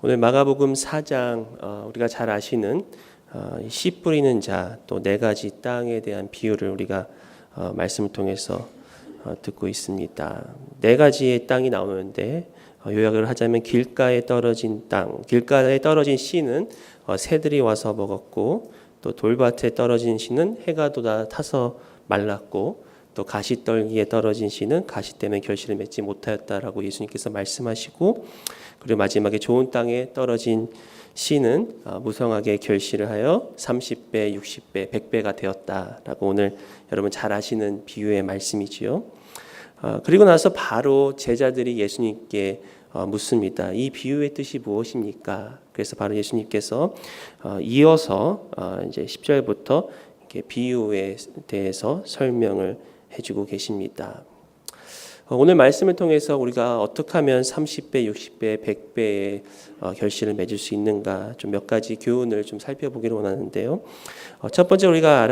오늘 마가복음 4장 우리가 잘 아시는 씨 뿌리는 자 또 네 가지 땅에 대한 비유를 우리가 말씀을 통해서 듣고 있습니다. 네 가지의 땅이 나오는데 요약을 하자면 길가에 떨어진 땅, 길가에 떨어진 씨는 새들이 와서 먹었고, 또 돌밭에 떨어진 씨는 해가 돋아 타서 말랐고, 또 가시떨기에 떨어진 씨는 가시 때문에 결실을 맺지 못하였다라고 예수님께서 말씀하시고, 그리고 마지막에 좋은 땅에 떨어진 씨는 무성하게 결실을 하여 30배, 60배, 100배가 되었다라고 오늘 여러분 잘 아시는 비유의 말씀이지요. 그리고 나서 바로 제자들이 예수님께 묻습니다. 이 비유의 뜻이 무엇입니까? 그래서 바로 예수님께서 이어서 이제 10절부터 이렇게 비유에 대해서 설명을 해주고 계십니다. 오늘 말씀을 통해서 우리가 어떻게 하면 30배, 60배, 100배의 결실을 맺을 수 있는가 좀 몇 가지 교훈을 좀 살펴보기를 원하는데요. 첫 번째 우리가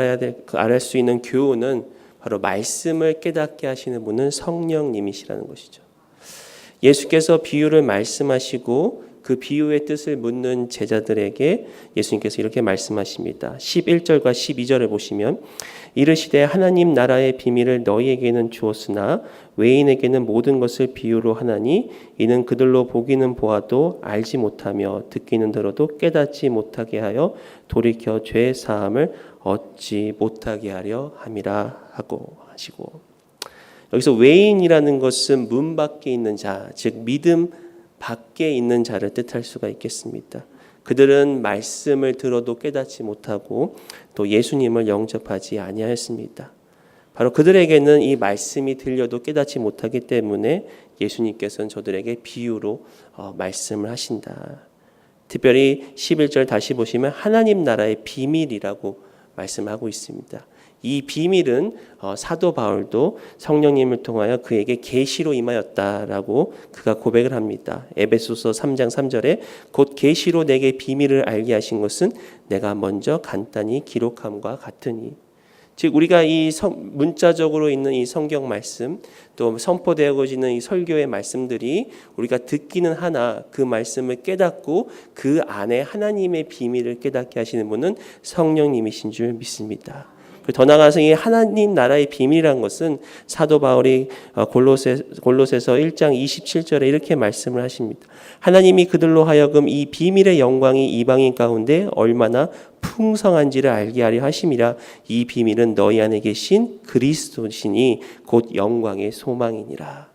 알아야 수 있는 교훈은 바로 말씀을 깨닫게 하시는 분은 성령님이시라는 것이죠. 예수께서 비유를 말씀하시고 그 비유의 뜻을 묻는 제자들에게 예수님께서 이렇게 말씀하십니다. 11절과 12절을 보시면 이르시되 하나님 나라의 비밀을 너희에게는 주었으나 외인에게는 모든 것을 비유로 하나니 이는 그들로 보기는 보아도 알지 못하며 듣기는 들어도 깨닫지 못하게 하여 돌이켜 죄 사함을 얻지 못하게 하려 함이라 하고 하시고, 여기서 외인이라는 것은 문 밖에 있는 자, 즉 믿음 밖에 있는 자를 뜻할 수가 있겠습니다. 그들은 말씀을 들어도 깨닫지 못하고 또 예수님을 영접하지 아니하였습니다. 바로 그들에게는 이 말씀이 들려도 깨닫지 못하기 때문에 예수님께서는 저들에게 비유로 말씀을 하신다. 특별히 11절 다시 보시면 하나님 나라의 비밀이라고 말씀하고 있습니다. 이 비밀은 사도 바울도 성령님을 통하여 그에게 계시로 임하였다라고 그가 고백을 합니다. 에베소서 3장 3절에 곧 계시로 내게 비밀을 알게 하신 것은 내가 먼저 간단히 기록함과 같으니, 즉 우리가 이 문자적으로 있는 이 성경 말씀 또 선포되어지는 이 설교의 말씀들이 우리가 듣기는 하나 그 말씀을 깨닫고 그 안에 하나님의 비밀을 깨닫게 하시는 분은 성령님이신 줄 믿습니다. 더 나아가서 이 하나님 나라의 비밀이라는 것은 사도 바울이 골로새서 1장 27절에 이렇게 말씀을 하십니다. 하나님이 그들로 하여금 이 비밀의 영광이 이방인 가운데 얼마나 풍성한지를 알게 하려 하심이라. 이 비밀은 너희 안에 계신 그리스도시니 곧 영광의 소망이니라.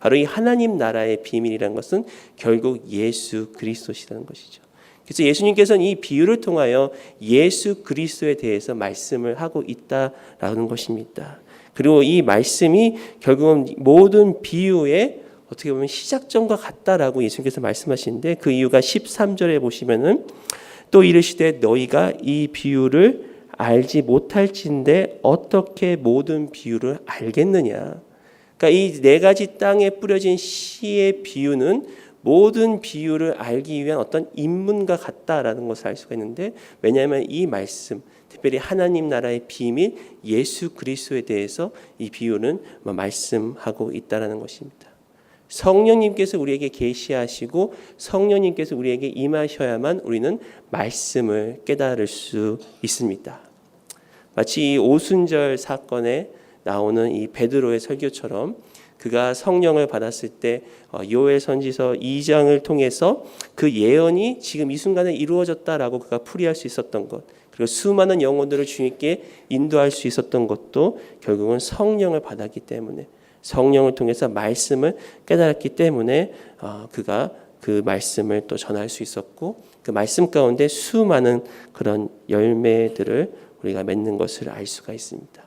바로 이 하나님 나라의 비밀이라는 것은 결국 예수 그리스도시라는 것이죠. 그래서 예수님께서는 이 비유를 통하여 예수 그리스도에 대해서 말씀을 하고 있다라는 것입니다. 그리고 이 말씀이 결국은 모든 비유의 어떻게 보면 시작점과 같다라고 예수님께서 말씀하시는데, 그 이유가 13절에 보시면은 또 이르시되 너희가 이 비유를 알지 못할진대 어떻게 모든 비유를 알겠느냐. 그러니까 이 네 가지 땅에 뿌려진 씨의 비유는 모든 비유를 알기 위한 어떤 인문과 같다라는 것을 알 수가 있는데, 왜냐하면 이 말씀, 특별히 하나님 나라의 비밀 예수 그리스도에 대해서 이 비유는 말씀하고 있다라는 것입니다. 성령님께서 우리에게 계시하시고 성령님께서 우리에게 임하셔야만 우리는 말씀을 깨달을 수 있습니다. 마치 이 오순절 사건에 나오는 이 베드로의 설교처럼 그가 성령을 받았을 때 요엘 선지서 2장을 통해서 그 예언이 지금 이 순간에 이루어졌다라고 그가 풀이할 수 있었던 것, 그리고 수많은 영혼들을 주님께 인도할 수 있었던 것도 결국은 성령을 받았기 때문에, 성령을 통해서 말씀을 깨달았기 때문에 그가 그 말씀을 또 전할 수 있었고, 그 말씀 가운데 수많은 그런 열매들을 우리가 맺는 것을 알 수가 있습니다.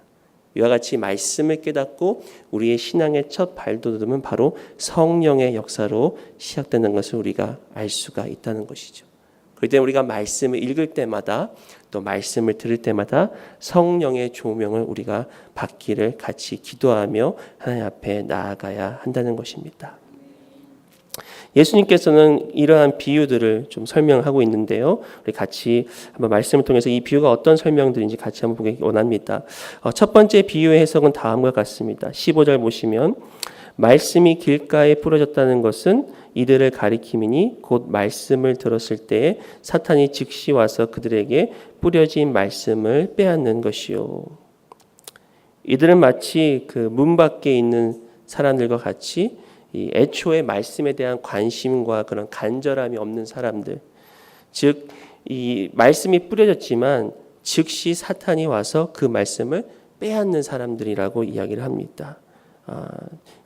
이와 같이 말씀을 깨닫고 우리의 신앙의 첫 발돋움은 바로 성령의 역사로 시작되는 것을 우리가 알 수가 있다는 것이죠. 그렇기 때문에 우리가 말씀을 읽을 때마다 또 말씀을 들을 때마다 성령의 조명을 우리가 받기를 같이 기도하며 하나님 앞에 나아가야 한다는 것입니다. 예수님께서는 이러한 비유들을 좀 설명하고 있는데요. 우리 같이 한번 말씀을 통해서 이 비유가 어떤 설명들인지 같이 한번 보기 원합니다. 첫 번째 비유의 해석은 다음과 같습니다. 15절 보시면 말씀이 길가에 뿌려졌다는 것은 이들을 가리킴이니 곧 말씀을 들었을 때에 사탄이 즉시 와서 그들에게 뿌려진 말씀을 빼앗는 것이요. 이들은 마치 그 문 밖에 있는 사람들과 같이 이 애초에 말씀에 대한 관심과 그런 간절함이 없는 사람들, 즉 이 말씀이 뿌려졌지만 즉시 사탄이 와서 그 말씀을 빼앗는 사람들이라고 이야기를 합니다.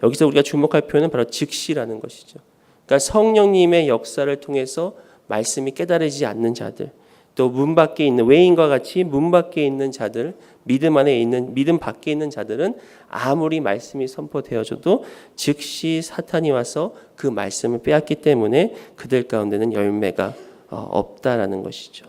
여기서 우리가 주목할 표현은 바로 즉시라는 것이죠. 그러니까 성령님의 역사를 통해서 말씀이 깨달아지지 않는 자들, 또 문 밖에 있는 외인과 같이 문 밖에 있는 자들, 믿음 안에 있는 믿음 밖에 있는 자들은 아무리 말씀이 선포되어져도 즉시 사탄이 와서 그 말씀을 빼앗기 때문에 그들 가운데는 열매가 없다라는 것이죠.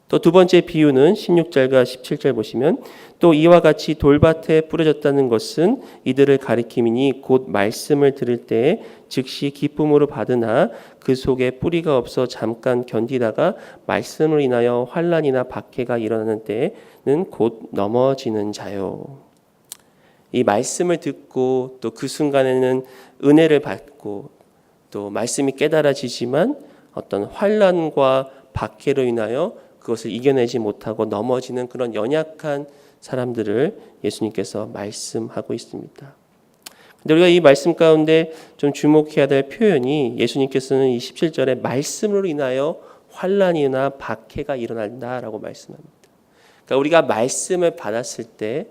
또 두 번째 비유는 16절과 17절 보시면 또 이와 같이 돌밭에 뿌려졌다는 것은 이들을 가리킴이니 곧 말씀을 들을 때에 즉시 기쁨으로 받으나 그 속에 뿌리가 없어 잠깐 견디다가 말씀으로 인하여 환난이나 박해가 일어나는 때에는 곧 넘어지는 자요. 이 말씀을 듣고 또 그 순간에는 은혜를 받고 또 말씀이 깨달아지지만 어떤 환난과 박해로 인하여 그것을 이겨내지 못하고 넘어지는 그런 연약한 사람들을 예수님께서 말씀하고 있습니다. 근데 우리가 이 말씀 가운데 좀 주목해야 될 표현이 예수님께서는 이 17절에 말씀으로 인하여 환난이나 박해가 일어난다라고 말씀합니다. 그러니까 우리가 말씀을 받았을 때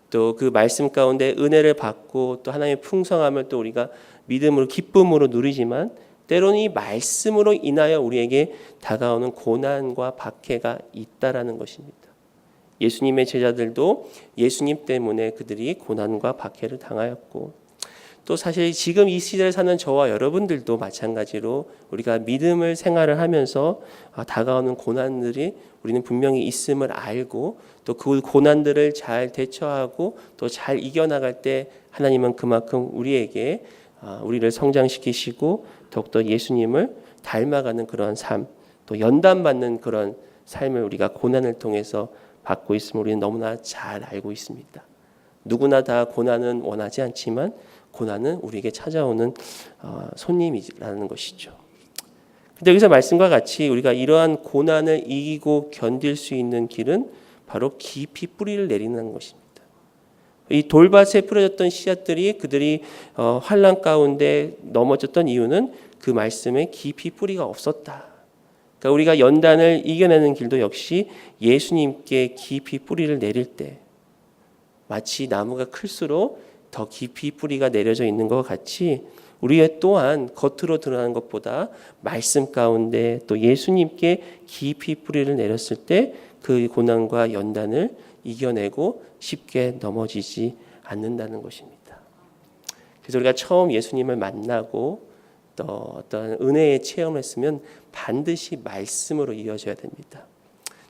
또 그 말씀 가운데 은혜를 받고 또 하나님의 풍성함을 또 우리가 믿음으로 기쁨으로 누리지만 때로는 이 말씀으로 인하여 우리에게 다가오는 고난과 박해가 있다라는 것입니다. 예수님의 제자들도 예수님 때문에 그들이 고난과 박해를 당하였고 또 사실 지금 이 시대를 사는 저와 여러분들도 마찬가지로 우리가 믿음을 생활을 하면서 다가오는 고난들이 우리는 분명히 있음을 알고 또 그 고난들을 잘 대처하고 또 잘 이겨나갈 때 하나님은 그만큼 우리에게 우리를 성장시키시고 더욱더 예수님을 닮아가는 그런 삶, 또 연단받는 그런 삶을 우리가 고난을 통해서 받고 있음을 우리는 너무나 잘 알고 있습니다. 누구나 다 고난은 원하지 않지만 고난은 우리에게 찾아오는 손님이라는 것이죠. 근데 여기서 말씀과 같이 우리가 이러한 고난을 이기고 견딜 수 있는 길은 바로 깊이 뿌리를 내리는 것입니다. 이 돌밭에 뿌려졌던 씨앗들이 그들이 환난 가운데 넘어졌던 이유는 그 말씀에 깊이 뿌리가 없었다. 그러니까 우리가 연단을 이겨내는 길도 역시 예수님께 깊이 뿌리를 내릴 때 마치 나무가 클수록 더 깊이 뿌리가 내려져 있는 것 같이 우리 또한 겉으로 드러나는 것보다 말씀 가운데 또 예수님께 깊이 뿌리를 내렸을 때 그 고난과 연단을 이겨내고 쉽게 넘어지지 않는다는 것입니다. 그래서 우리가 처음 예수님을 만나고 또 어떤 은혜의 체험을 했으면 반드시 말씀으로 이어져야 됩니다.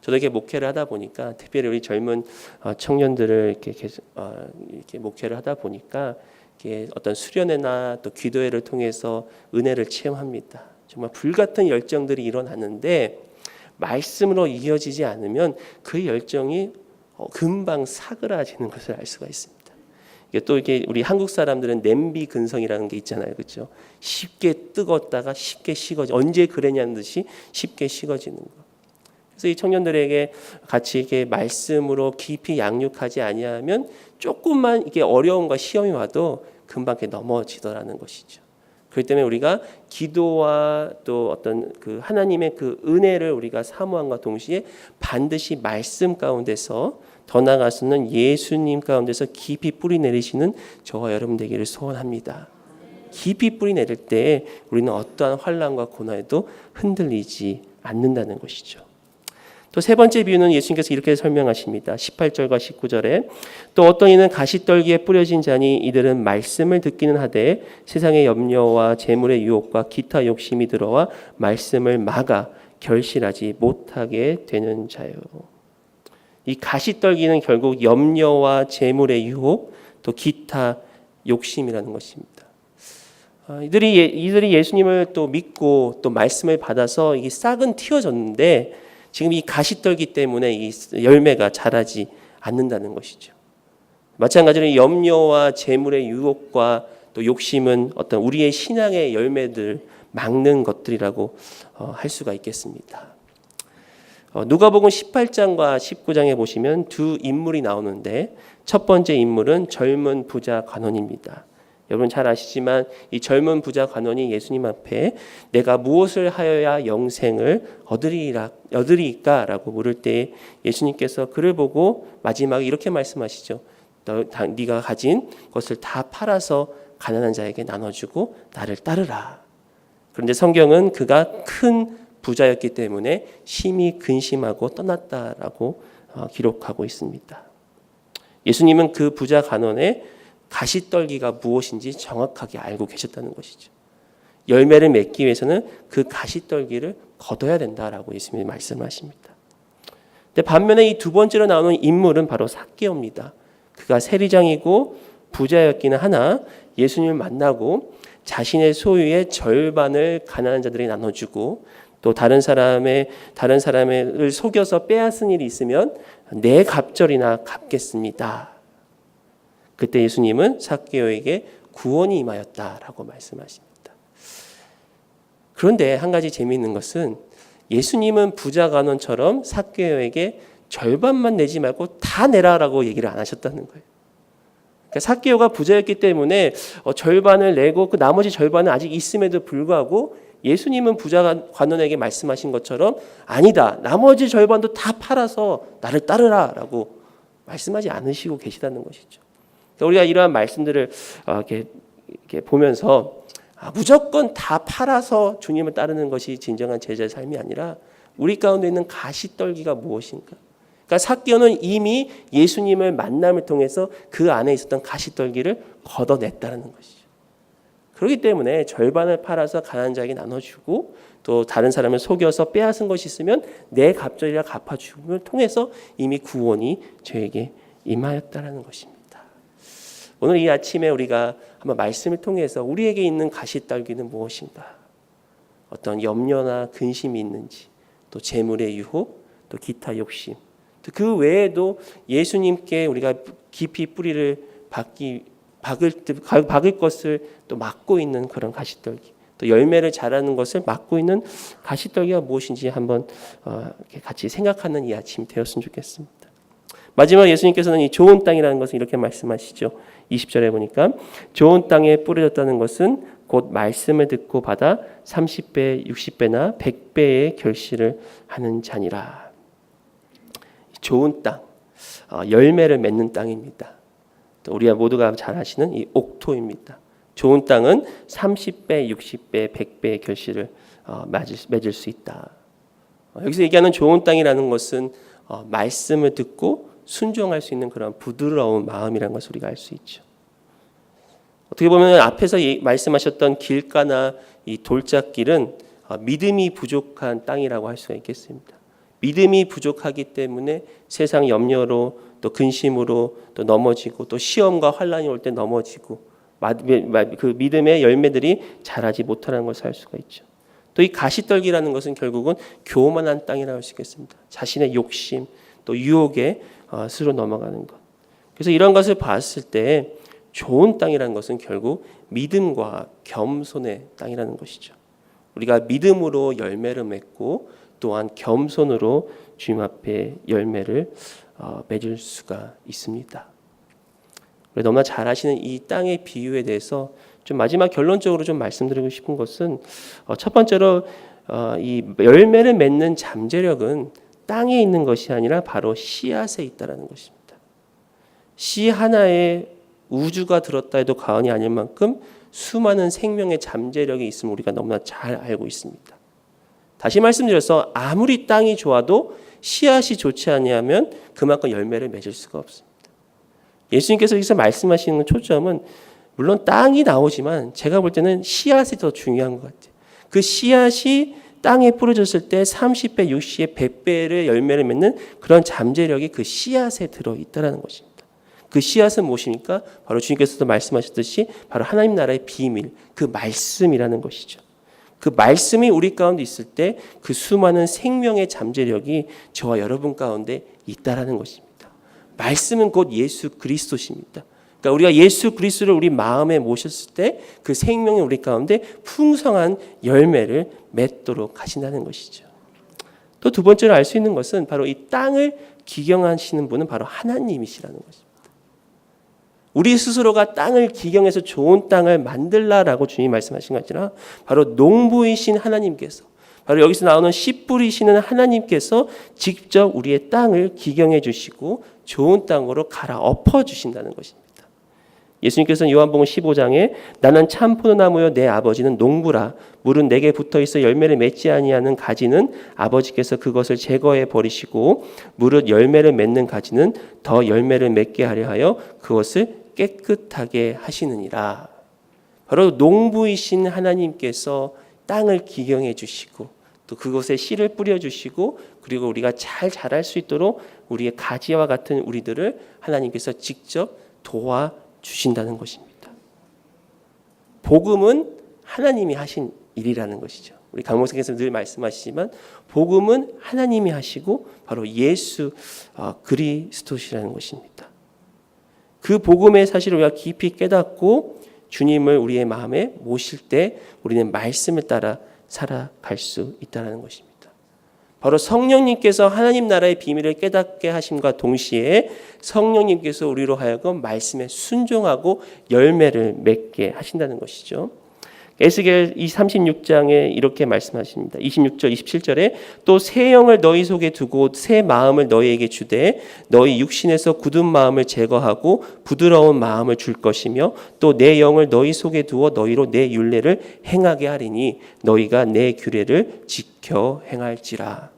저도 이렇게 목회를 하다 보니까 특별히 우리 젊은 청년들을 이렇게 목회를 하다 보니까 이렇게 어떤 수련회나 또 기도회를 통해서 은혜를 체험합니다. 정말 불같은 열정들이 일어나는데 말씀으로 이어지지 않으면 그 열정이 금방 사그라지는 것을 알 수가 있습니다. 또 이게 우리 한국 사람들은 냄비 근성이라는 게 있잖아요, 그렇죠? 쉽게 뜨겁다가 쉽게 식어지. 언제 그랬냐는 듯이 쉽게 식어지는 거. 그래서 이 청년들에게 같이 이렇게 말씀으로 깊이 양육하지 아니하면 조금만 이게 어려움과 시험이 와도 금방 이렇게 넘어지더라는 것이죠. 그렇기 때문에 우리가 기도와 또 어떤 그 하나님의 그 은혜를 우리가 사모함과 동시에 반드시 말씀 가운데서 더 나아가서는 예수님 가운데서 깊이 뿌리 내리시는 저와 여러분 되기를 소원합니다. 깊이 뿌리 내릴 때 우리는 어떠한 환난과 고난에도 흔들리지 않는다는 것이죠. 또 세 번째 비유는 예수님께서 이렇게 설명하십니다. 18절과 19절에 또 어떤 이는 가시떨기에 뿌려진 자니 이들은 말씀을 듣기는 하되 세상의 염려와 재물의 유혹과 기타 욕심이 들어와 말씀을 막아 결실하지 못하게 되는 자요. 이 가시떨기는 결국 염려와 재물의 유혹 또 기타 욕심이라는 것입니다. 이들이 예수님을 또 믿고 또 말씀을 받아서 이게 싹은 틔어졌는데 지금 이 가시떨기 때문에 이 열매가 자라지 않는다는 것이죠. 마찬가지로 염려와 재물의 유혹과 또 욕심은 어떤 우리의 신앙의 열매들 막는 것들이라고 할 수가 있겠습니다. 누가복음 18장과 19장에 보시면 두 인물이 나오는데 첫 번째 인물은 젊은 부자 관원입니다. 여러분 잘 아시지만 이 젊은 부자 관원이 예수님 앞에 내가 무엇을 하여야 영생을 얻으리까라고 물을 때 예수님께서 그를 보고 마지막에 이렇게 말씀하시죠. 네가 가진 것을 다 팔아서 가난한 자에게 나눠주고 나를 따르라. 그런데 성경은 그가 큰 부자였기 때문에 심히 근심하고 떠났다라고 기록하고 있습니다. 예수님은 그 부자 간원의 가시떨기가 무엇인지 정확하게 알고 계셨다는 것이죠. 열매를 맺기 위해서는 그 가시떨기를 거둬야 된다라고 예수님이 말씀하십니다. 근데 반면에 이 두 번째로 나오는 인물은 바로 삭개오입니다. 그가 세리장이고 부자였기는 하나 예수님을 만나고 자신의 소유의 절반을 가난한 자들에게 나눠주고 또 다른 사람을 속여서 빼앗은 일이 있으면 내 갑절이나 갚겠습니다. 그때 예수님은 삭개오에게 구원이 임하였다라고 말씀하십니다. 그런데 한 가지 재미있는 것은 예수님은 부자 간원처럼 삭개오에게 절반만 내지 말고 다 내라라고 얘기를 안 하셨다는 거예요. 그러니까 삭개오가 부자였기 때문에 절반을 내고 그 나머지 절반은 아직 있음에도 불구하고 예수님은 부자 관원에게 말씀하신 것처럼 아니다. 나머지 절반도 다 팔아서 나를 따르라라고 말씀하지 않으시고 계시다는 것이죠. 그러니까 우리가 이러한 말씀들을 이렇게 보면서 무조건 다 팔아서 주님을 따르는 것이 진정한 제자의 삶이 아니라 우리 가운데 있는 가시떨기가 무엇인가? 그러니까 삭개오는 이미 예수님을 만남을 통해서 그 안에 있었던 가시떨기를 걷어냈다는 것이죠. 그렇기 때문에 절반을 팔아서 가난한 자에게 나눠주고 또 다른 사람을 속여서 빼앗은 것이 있으면 내 갑절이라 갚아줌을 통해서 이미 구원이 저에게 임하였다는 것입니다. 오늘 이 아침에 우리가 한번 말씀을 통해서 우리에게 있는 가시떨기는 무엇인가? 어떤 염려나 근심이 있는지, 또 재물의 유혹, 또 기타 욕심, 또 그 외에도 예수님께 우리가 깊이 뿌리를 박을 것을 또 막고 있는 그런 가시떨기, 또 열매를 자라는 것을 막고 있는 가시떨기가 무엇인지 한번 같이 생각하는 이 아침이 되었으면 좋겠습니다. 마지막 예수님께서는 이 좋은 땅이라는 것을 이렇게 말씀하시죠. 20절에 보니까 좋은 땅에 뿌려졌다는 것은 곧 말씀을 듣고 받아 30배, 60배나 100배의 결실을 하는 자니라. 좋은 땅, 열매를 맺는 땅입니다. 또 우리가 모두가 잘 아시는 이 옥토입니다. 좋은 땅은 30배, 60배, 100배의 결실을 맺을 수 있다. 여기서 얘기하는 좋은 땅이라는 것은 말씀을 듣고 순종할 수 있는 그런 부드러운 마음이라는 것을 우리가 알 수 있죠. 어떻게 보면 앞에서 말씀하셨던 길가나 이 돌짝길은 믿음이 부족한 땅이라고 할 수가 있겠습니다. 믿음이 부족하기 때문에 세상 염려로 또 근심으로 또 넘어지고 또 시험과 환난이 올 때 넘어지고 그 믿음의 열매들이 자라지 못하는 것을 알 수가 있죠. 또 이 가시떨기라는 것은 결국은 교만한 땅이라고 할 수 있겠습니다. 자신의 욕심 또 유혹에 스스로 넘어가는 것. 그래서 이런 것을 봤을 때 좋은 땅이라는 것은 결국 믿음과 겸손의 땅이라는 것이죠. 우리가 믿음으로 열매를 맺고 또한 겸손으로 주님 앞에 열매를 맺을 수가 있습니다. 너무나 잘 아시는 이 땅의 비유에 대해서 좀 마지막 결론적으로 좀 말씀드리고 싶은 것은 첫 번째로 이 열매를 맺는 잠재력은 땅에 있는 것이 아니라 바로 씨앗에 있다라는 것입니다. 씨 하나에 우주가 들었다 해도 과언이 아닐 만큼 수많은 생명의 잠재력이 있음을 우리가 너무나 잘 알고 있습니다. 다시 말씀드려서 아무리 땅이 좋아도 씨앗이 좋지 아니하면 그만큼 열매를 맺을 수가 없습니다. 예수님께서 여기서 말씀하시는 초점은 물론 땅이 나오지만 제가 볼 때는 씨앗이 더 중요한 것 같아요. 그 씨앗이 땅에 뿌려졌을 때 30배, 60배, 100배의 열매를 맺는 그런 잠재력이 그 씨앗에 들어있다는 것입니다. 그 씨앗은 무엇입니까? 바로 주님께서도 말씀하셨듯이 바로 하나님 나라의 비밀, 그 말씀이라는 것이죠. 그 말씀이 우리 가운데 있을 때 그 수많은 생명의 잠재력이 저와 여러분 가운데 있다라는 것입니다. 말씀은 곧 예수 그리스도십니다. 그러니까 우리가 예수 그리스도를 우리 마음에 모셨을 때 그 생명이 우리 가운데 풍성한 열매를 맺도록 하신다는 것이죠. 또 두 번째로 알 수 있는 것은 바로 이 땅을 기경하시는 분은 바로 하나님이시라는 것입니다. 우리 스스로가 땅을 기경해서 좋은 땅을 만들라라고 주님이 말씀하신 것 아니라 바로 농부이신 하나님께서, 바로 여기서 나오는 씨 뿌리시는 하나님께서 직접 우리의 땅을 기경해 주시고 좋은 땅으로 갈아엎어 주신다는 것입니다. 예수님께서는 요한복음 15장에 나는 참 포도나무요 내 아버지는 농부라. 물은 내게 붙어있어 열매를 맺지 아니하는 가지는 아버지께서 그것을 제거해 버리시고 무릇 열매를 맺는 가지는 더 열매를 맺게 하려 하여 그것을 깨끗하게 하시느니라. 바로 농부이신 하나님께서 땅을 기경해 주시고 또 그것에 씨를 뿌려 주시고 그리고 우리가 잘 자랄 수 있도록 우리의 가지와 같은 우리들을 하나님께서 직접 도와 주신다는 것입니다. 복음은 하나님이 하신 일이라는 것이죠. 우리 강목사님께서 늘 말씀하시지만 복음은 하나님이 하시고 바로 예수 그리스도시라는 것입니다. 그 복음의 사실을 우리가 깊이 깨닫고 주님을 우리의 마음에 모실 때 우리는 말씀을 따라 살아갈 수 있다는 것입니다. 바로 성령님께서 하나님 나라의 비밀을 깨닫게 하심과 동시에 성령님께서 우리로 하여금 말씀에 순종하고 열매를 맺게 하신다는 것이죠. 에스겔 36장에 이렇게 말씀하십니다. 26절 27절에 또 새 영을 너희 속에 두고 새 마음을 너희에게 주되 너희 육신에서 굳은 마음을 제거하고 부드러운 마음을 줄 것이며 또 내 영을 너희 속에 두어 너희로 내 율례를 행하게 하리니 너희가 내 규례를 지켜 행할지라.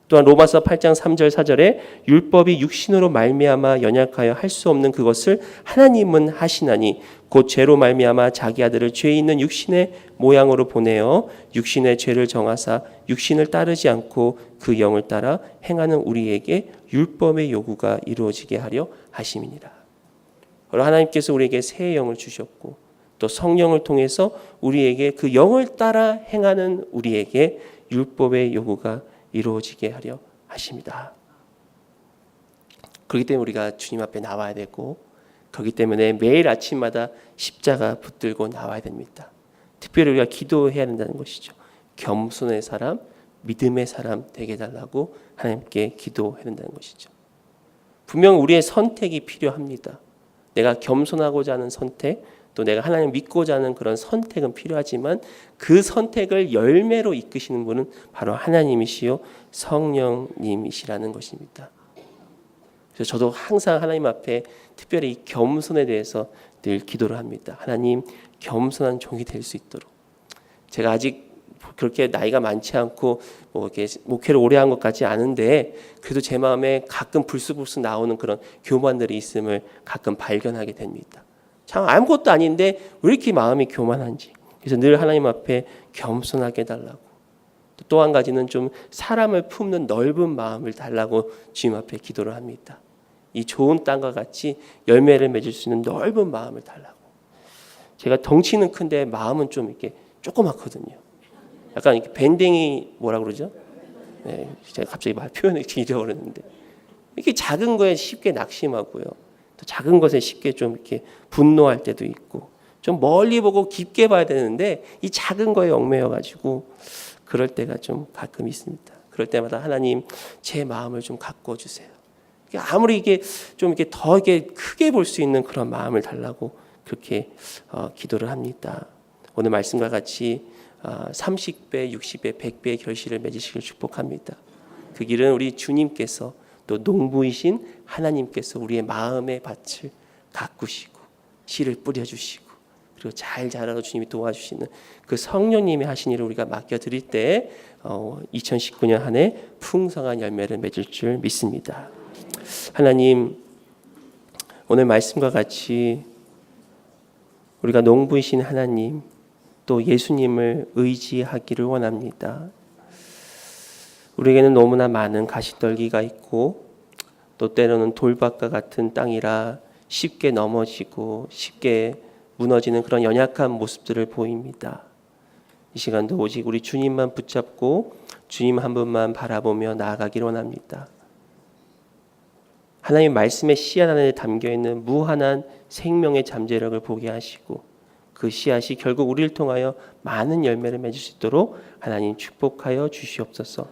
또한 로마서 8장 3절 4절에 율법이 육신으로 말미암아 연약하여 할 수 없는 그것을 하나님은 하시나니 곧 죄로 말미암아 자기 아들을 죄 있는 육신의 모양으로 보내어 육신의 죄를 정하사 육신을 따르지 않고 그 영을 따라 행하는 우리에게 율법의 요구가 이루어지게 하려 하심이니라. 하나님께서 우리에게 새 영을 주셨고 또 성령을 통해서 우리에게 그 영을 따라 행하는 우리에게 율법의 요구가 이루어지게 하려 하십니다. 그렇기 때문에 우리가 주님 앞에 나와야 되고 그렇기 때문에 매일 아침마다 십자가 붙들고 나와야 됩니다. 특별히 우리가 기도해야 된다는 것이죠. 겸손의 사람, 믿음의 사람 되게 해달라고 하나님께 기도해야 된다는 것이죠. 분명 우리의 선택이 필요합니다. 내가 겸손하고자 하는 선택, 또 내가 하나님 믿고자 하는 그런 선택은 필요하지만 그 선택을 열매로 이끄시는 분은 바로 하나님이시요 성령님이시라는 것입니다. 그래서 저도 항상 하나님 앞에 특별히 이 겸손에 대해서 늘 기도를 합니다. 하나님, 겸손한 종이 될 수 있도록. 제가 아직 그렇게 나이가 많지 않고 뭐 이렇게 목회를 오래 한 것 같지 않은데 그래도 제 마음에 가끔 불쑥불쑥 나오는 그런 교만들이 있음을 가끔 발견하게 됩니다. 참 아무것도 아닌데 왜 이렇게 마음이 교만한지. 그래서 늘 하나님 앞에 겸손하게 해달라고. 또 한 가지는 좀 사람을 품는 넓은 마음을 달라고 주님 앞에 기도를 합니다. 이 좋은 땅과 같이 열매를 맺을 수 있는 넓은 마음을 달라고. 제가 덩치는 큰데 마음은 좀 이렇게 조그맣거든요. 약간 이렇게 밴댕이 뭐라 그러죠? 네, 제가 갑자기 말 표현을 잊어버렸는데 이렇게 작은 거에 쉽게 낙심하고요. 또 작은 것에 쉽게 좀 이렇게 분노할 때도 있고 좀 멀리 보고 깊게 봐야 되는데 이 작은 거에 얽매여 가지고 그럴 때가 좀 가끔 있습니다. 그럴 때마다 하나님 제 마음을 좀 가꿔 주세요. 아무리 이게 좀 이렇게 더 이렇게 크게 볼 수 있는 그런 마음을 달라고 그렇게 기도를 합니다. 오늘 말씀과 같이 30배, 60배, 100배의 결실을 맺으시길 축복합니다. 그 길은 우리 주님께서 또 농부이신 하나님께서 우리의 마음의 밭을 가꾸시고 씨를 뿌려주시고 그리고 잘 자라도 주님이 도와주시는 그 성령님이 하신 일을 우리가 맡겨드릴 때 2019년 한 해 풍성한 열매를 맺을 줄 믿습니다. 하나님, 오늘 말씀과 같이 우리가 농부이신 하나님 또 예수님을 의지하기를 원합니다. 우리에게는 너무나 많은 가시떨기가 있고 또 때로는 돌밭과 같은 땅이라 쉽게 넘어지고 쉽게 무너지는 그런 연약한 모습들을 보입니다. 이 시간도 오직 우리 주님만 붙잡고 주님 한 분만 바라보며 나아가기를 원합니다. 하나님의 말씀의 씨앗 안에 담겨 있는 무한한 생명의 잠재력을 보게 하시고 그 씨앗이 결국 우리를 통하여 많은 열매를 맺을 수 있도록 하나님 축복하여 주시옵소서.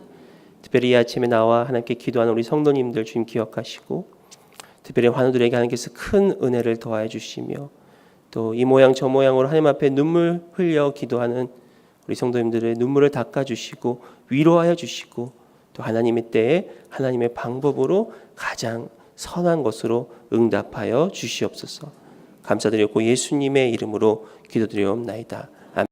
특별히 이 아침에 나와 하나님께 기도하는 우리 성도님들 주님 기억하시고 특별히 환우들에게 하나님께서 큰 은혜를 더하여 주시며 또 이 모양 저 모양으로 하나님 앞에 눈물 흘려 기도하는 우리 성도님들의 눈물을 닦아주시고 위로하여 주시고 또 하나님의 때에 하나님의 방법으로 가장 선한 것으로 응답하여 주시옵소서. 감사드렸고 예수님의 이름으로 기도드리옵나이다.